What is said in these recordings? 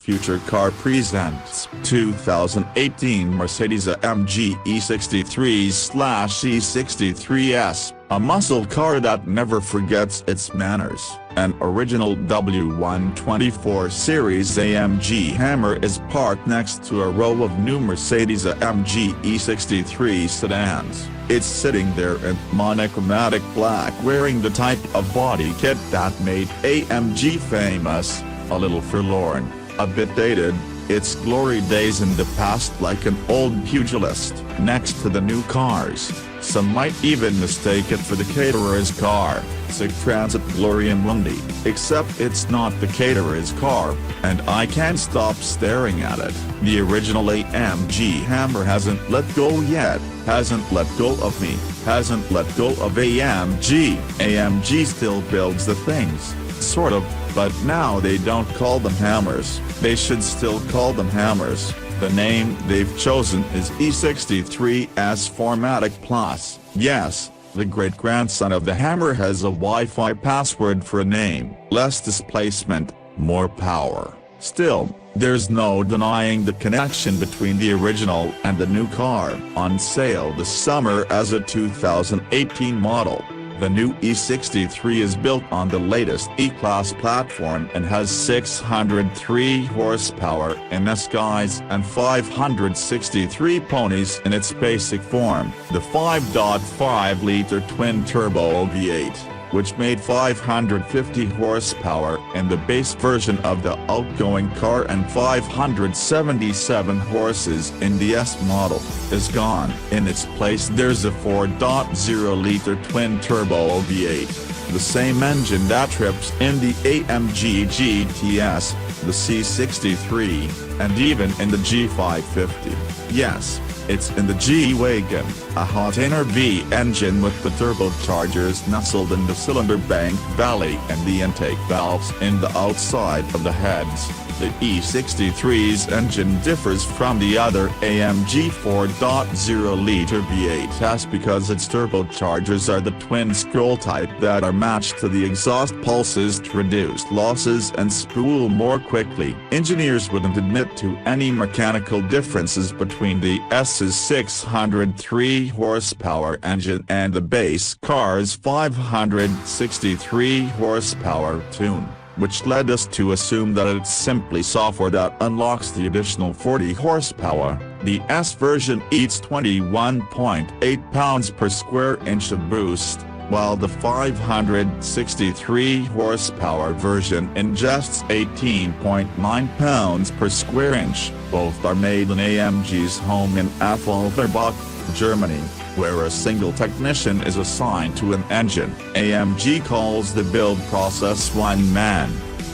Future Car presents 2018 Mercedes-AMG E63/E63 S, a muscle car that never forgets its manners. An original W124-series AMG Hammer is parked next to a row of new Mercedes-AMG E63 sedans. It's sitting there in monochromatic black, wearing the type of body kit that made AMG famous. A little forlorn, a bit dated, its glory days in the past, like an old pugilist. Next to the new cars, some might even mistake it for the caterer's car, Sick Transit Gloria Mundi. Except it's not the caterer's car, and I can't stop staring at it. The original AMG Hammer hasn't let go yet, hasn't let go of me, hasn't let go of AMG. AMG still builds the things, sort of, but now they don't call them hammers. They should still call them hammers. The name they've chosen is E63 S Formatic Plus. Yes, the great-grandson of the Hammer has a Wi-Fi password for a name. Less displacement, more power. Still, there's no denying the connection between the original and the new car. On sale this summer as a 2018 model, the new E63 is built on the latest E-Class platform and has 603 horsepower in S guise and 563 ponies in its basic form. The 5.5-liter twin-turbo V8, which made 550 horsepower in the base version of the outgoing car and 577 horses in the S model, is gone. In its place there's a 4.0-liter twin-turbo V8, the same engine that trips in the AMG GTS, the C63, and even in the G550. Yes, it's in the G-Wagon, a hot inner V engine with the turbochargers nestled in the cylinder bank valley and the intake valves in the outside of the heads. The E63's engine differs from the other AMG 4.0-liter V8s because its turbochargers are the twin-scroll type that are matched to the exhaust pulses to reduce losses and spool more quickly. Engineers wouldn't admit to any mechanical differences between the S's 603 horsepower engine and the base car's 563 horsepower tune, which led us to assume that it's simply software that unlocks the additional 40 horsepower. The S version eats 21.8 pounds per square inch of boost, while the 563 horsepower version ingests 18.9 pounds per square inch. Both are made in AMG's home in Affalterbach, Germany, where a single technician is assigned to an engine. AMG calls the build process one man,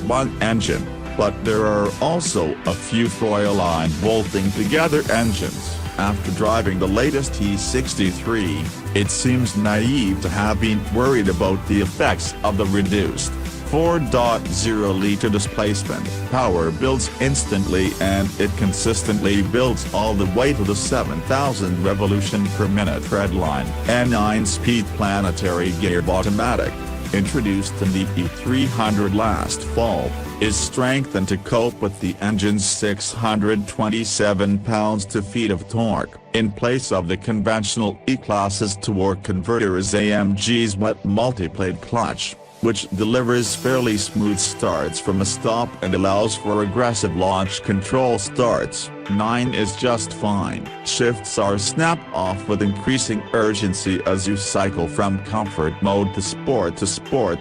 one engine, but there are also a few Fräulein bolting together engines. After driving the latest E63, it seems naive to have been worried about the effects of the reduced 4.0-liter displacement. Power builds instantly and it consistently builds all the way to the 7,000 revolution per minute treadline. A 9-speed planetary gear automatic, introduced in the E300 last fall, is strengthened to cope with the engine's 627 pounds-to-feet of torque. In place of the conventional E-Class's torque converter is AMG's wet multiplate clutch, which delivers fairly smooth starts from a stop and allows for aggressive launch control starts. 9 is just fine. Shifts are snapped off with increasing urgency as you cycle from comfort mode to Sport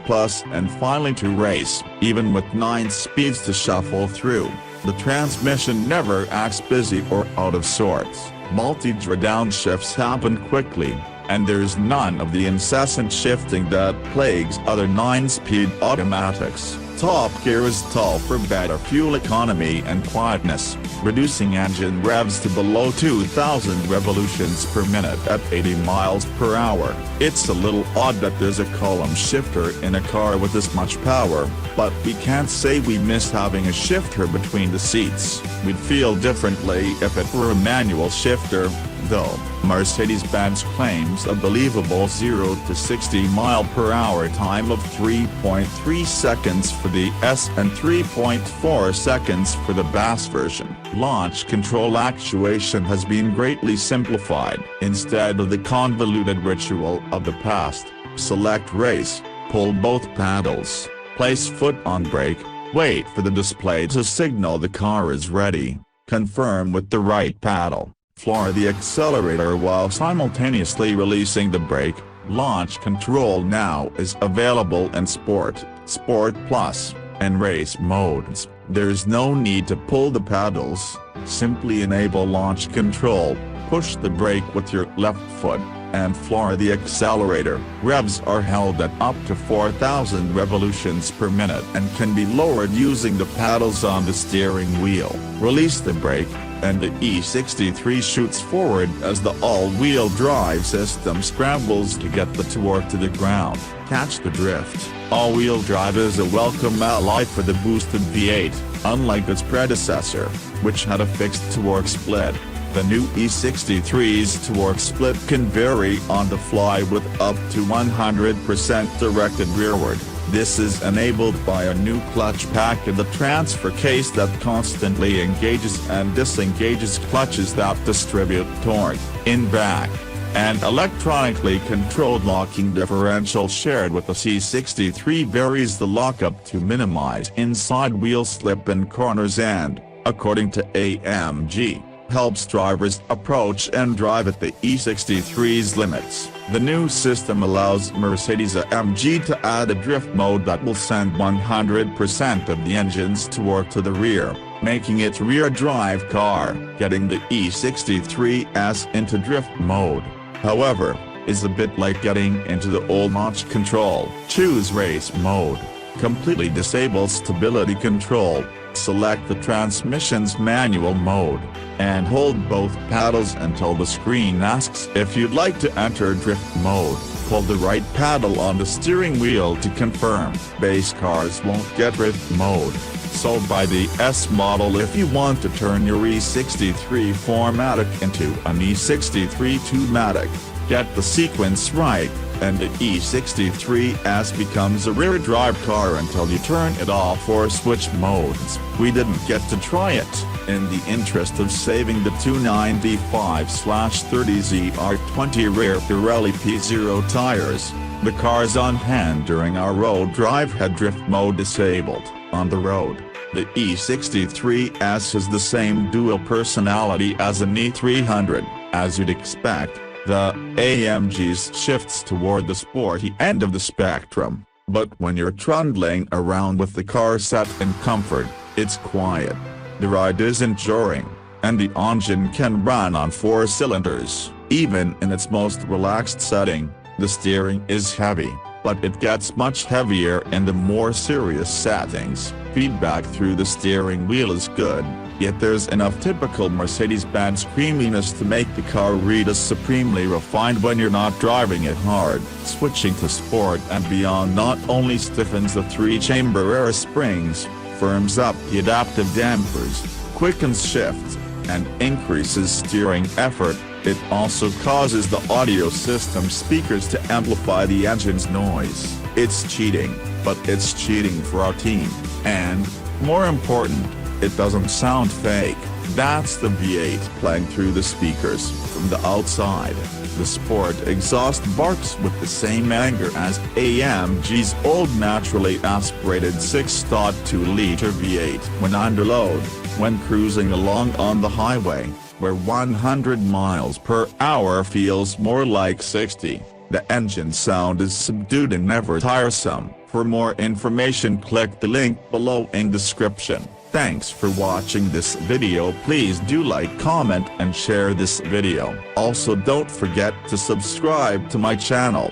Plus and finally to race. Even with 9 speeds to shuffle through, the transmission never acts busy or out of sorts. Multi-downshifts happen quickly, and there's none of the incessant shifting that plagues other 9-speed automatics. Top gear is tall for better fuel economy and quietness, reducing engine revs to below 2,000 revolutions per minute at 80 miles per hour. It's a little odd that there's a column shifter in a car with this much power, but we can't say we miss having a shifter between the seats. We'd feel differently if it were a manual shifter, Though, Mercedes-Benz claims a believable 0 to 60 mph time of 3.3 seconds for the S and 3.4 seconds for the base version. Launch control actuation has been greatly simplified. Instead of the convoluted ritual of the past, select race, pull both paddles, place foot on brake, wait for the display to signal the car is ready, confirm with the right paddle, floor the accelerator while simultaneously releasing the brake. Launch control now is available in Sport, Sport Plus, and Race modes. There's no need to pull the paddles, simply enable launch control, push the brake with your left foot, and floor the accelerator. Revs are held at up to 4,000 revolutions per minute and can be lowered using the paddles on the steering wheel. Release the brake, and the E63 shoots forward as the all-wheel drive system scrambles to get the torque to the ground. Catch the drift. All-wheel drive is a welcome ally for the boosted V8, unlike its predecessor, which had a fixed torque split. The new E63's torque split can vary on the fly with up to 100% directed rearward. This is enabled by a new clutch pack in the transfer case that constantly engages and disengages clutches that distribute torque. In back, an electronically controlled locking differential shared with the E63 varies the lockup to minimize inside wheel slip in corners and, according to AMG, helps drivers approach and drive at the E63's limits. The new system allows Mercedes-AMG to add a drift mode that will send 100% of the engine's torque to the rear, making it a rear-drive car. Getting the E63 S into drift mode, however, is a bit like getting into the old launch control. Choose race mode. Completely disable stability control. Select the transmission's manual mode, and hold both paddles until the screen asks if you'd like to enter drift mode. Pull the right paddle on the steering wheel to confirm. Base cars won't get drift mode, so buy the S model if you want to turn your E63 4matic into an E63 2matic. Get the sequence right, and the E63 S becomes a rear-drive car until you turn it off or switch modes. We didn't get to try it, in the interest of saving the 295/30ZR20 rear Pirelli P0 tires. The cars on hand during our road drive had drift mode disabled. On the road, the E63 S has the same dual personality as an E300. As you'd expect, the AMG's shifts toward the sporty end of the spectrum, but when you're trundling around with the car set in comfort, it's quiet. The ride is enduring, and the engine can run on 4 cylinders. Even in its most relaxed setting, the steering is heavy, but it gets much heavier in the more serious settings. Feedback through the steering wheel is good, yet there's enough typical Mercedes-Benz creaminess to make the car read as supremely refined when you're not driving it hard. Switching to Sport and Beyond not only stiffens the 3-chamber air springs, firms up the adaptive dampers, quickens shifts, and increases steering effort, it also causes the audio system speakers to amplify the engine's noise. It's cheating, but it's cheating for our team, and, more important, it doesn't sound fake. That's the V8 playing through the speakers. From the outside, the Sport exhaust barks with the same anger as AMG's old naturally aspirated 6.2-liter V8 when under load. When cruising along on the highway, where 100 miles per hour feels more like 60, the engine sound is subdued and never tiresome. For more information, click the link below in description. Thanks for watching this video. Please do like, comment and share this video. Also don't forget to subscribe to my channel.